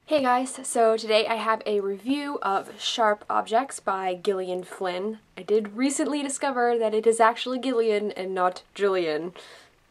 Hey guys, so today I have a review of Sharp Objects by Gillian Flynn. I did recently discover that it is actually Gillian and not Jillian.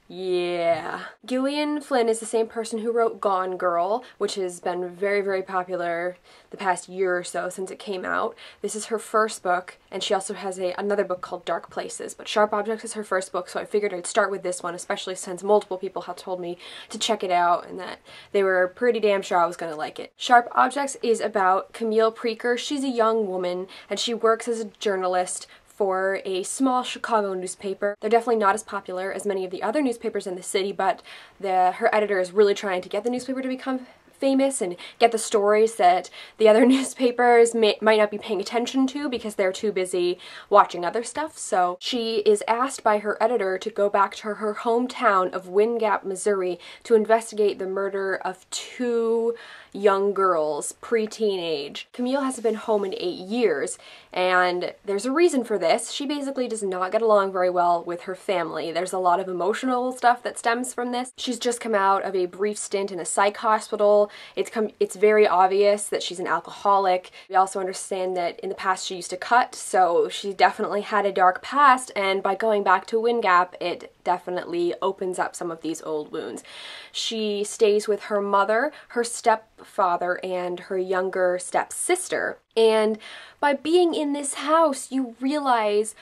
Yeah. Gillian Flynn is the same person who wrote Gone Girl, which has been very, very popular the past year or so since it came out. This is her first book, and she also has another book called Dark Places, but Sharp Objects is her first book, so I figured I'd start with this one, especially since multiple people have told me to check it out and that they were pretty damn sure I was gonna like it. Sharp Objects is about Camille Preaker. She's a young woman, and she works as a journalist for a small Chicago newspaper. They're definitely not as popular as many of the other newspapers in the city, but her editor is really trying to get the newspaper to become famous and get the stories that the other newspapers might not be paying attention to because they're too busy watching other stuff. So she is asked by her editor to go back to her hometown of Wind Gap, Missouri to investigate the murder of two young girls, pre-teenage. Camille hasn't been home in 8 years, and there's a reason for this. She basically does not get along very well with her family. There's a lot of emotional stuff that stems from this. She's just come out of a brief stint in a psych hospital. It's very obvious that she's an alcoholic. We also understand that in the past she used to cut, so she definitely had a dark past, and by going back to Wind Gap, it definitely opens up some of these old wounds. She stays with her mother, her stepfather, and her younger stepsister. And by being in this house, you realize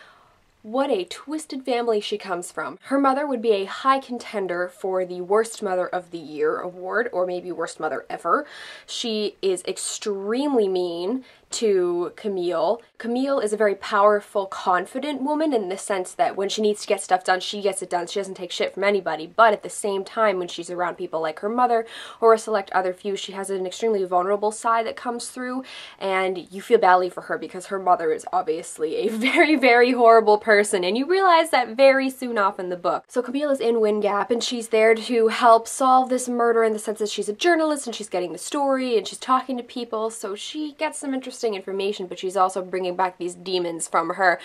what a twisted family she comes from. Her mother would be a high contender for the Worst Mother of the Year award, or maybe Worst Mother ever. She is extremely mean to Camille. Camille is a very powerful, confident woman in the sense that when she needs to get stuff done, she gets it done. She doesn't take shit from anybody, but at the same time, when she's around people like her mother or a select other few, she has an extremely vulnerable side that comes through, and you feel badly for her because her mother is obviously a very, very horrible person, and you realize that very soon off in the book. So Camille is in Wind Gap, and she's there to help solve this murder in the sense that she's a journalist, and she's getting the story, and she's talking to people, so she gets some interesting information, but she's also bringing back these demons from her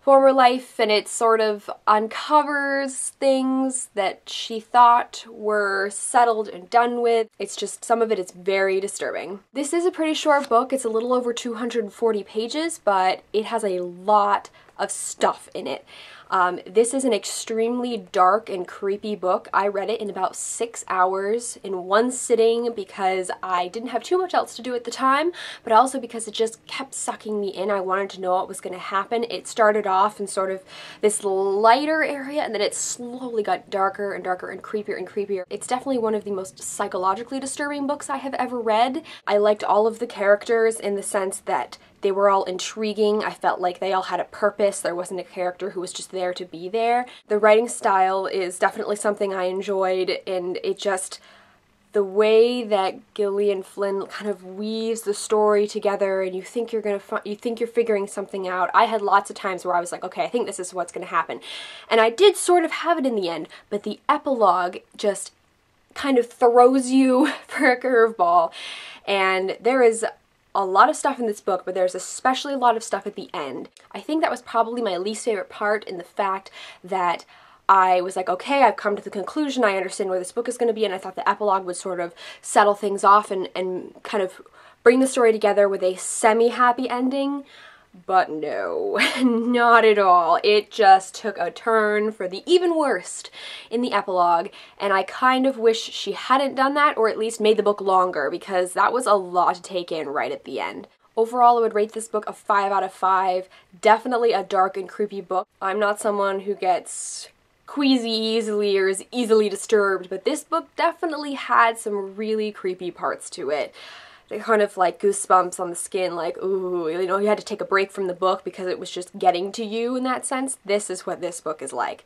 former life, and it sort of uncovers things that she thought were settled and done with. It's just, some of it is very disturbing. This is a pretty short book. It's a little over 240 pages, but it has a lot of stuff in it. This is an extremely dark and creepy book. I read it in about 6 hours in one sitting because I didn't have too much else to do at the time, but also because it just kept sucking me in. I wanted to know what was going to happen. It started off in sort of this lighter area, and then it slowly got darker and darker and creepier and creepier. It's definitely one of the most psychologically disturbing books I have ever read. I liked all of the characters in the sense that they were all intriguing. I felt like they all had a purpose. There wasn't a character who was just there to be there. The writing style is definitely something I enjoyed, and it just, the way that Gillian Flynn kind of weaves the story together, and you think you're figuring something out. I had lots of times where I was like, okay, I think this is what's going to happen. And I did sort of have it in the end, but the epilogue just kind of throws you for a curveball. And there is a lot of stuff in this book, but there's especially a lot of stuff at the end. I think that was probably my least favorite part, in the fact that I was like, okay, I've come to the conclusion, I understand where this book is going to be, and I thought the epilogue would sort of settle things off and kind of bring the story together with a semi-happy ending. But no, not at all. It just took a turn for the even worst in the epilogue, and I kind of wish she hadn't done that, or at least made the book longer, because that was a lot to take in right at the end. Overall, I would rate this book a 5 out of 5. Definitely a dark and creepy book. I'm not someone who gets queasy easily or is easily disturbed, but this book definitely had some really creepy parts to it. They kind of like goosebumps on the skin, like, ooh, you know, you had to take a break from the book because it was just getting to you in that sense. This is what this book is like,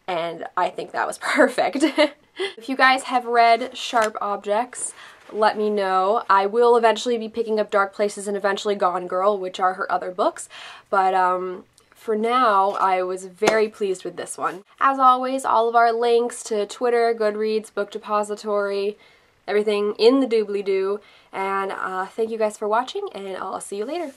and I think that was perfect. If you guys have read Sharp Objects, let me know. I will eventually be picking up Dark Places and eventually Gone Girl, which are her other books, but for now, I was very pleased with this one. As always, all of our links to Twitter, Goodreads, Book Depository, everything in the doobly-doo, and thank you guys for watching, and I'll see you later.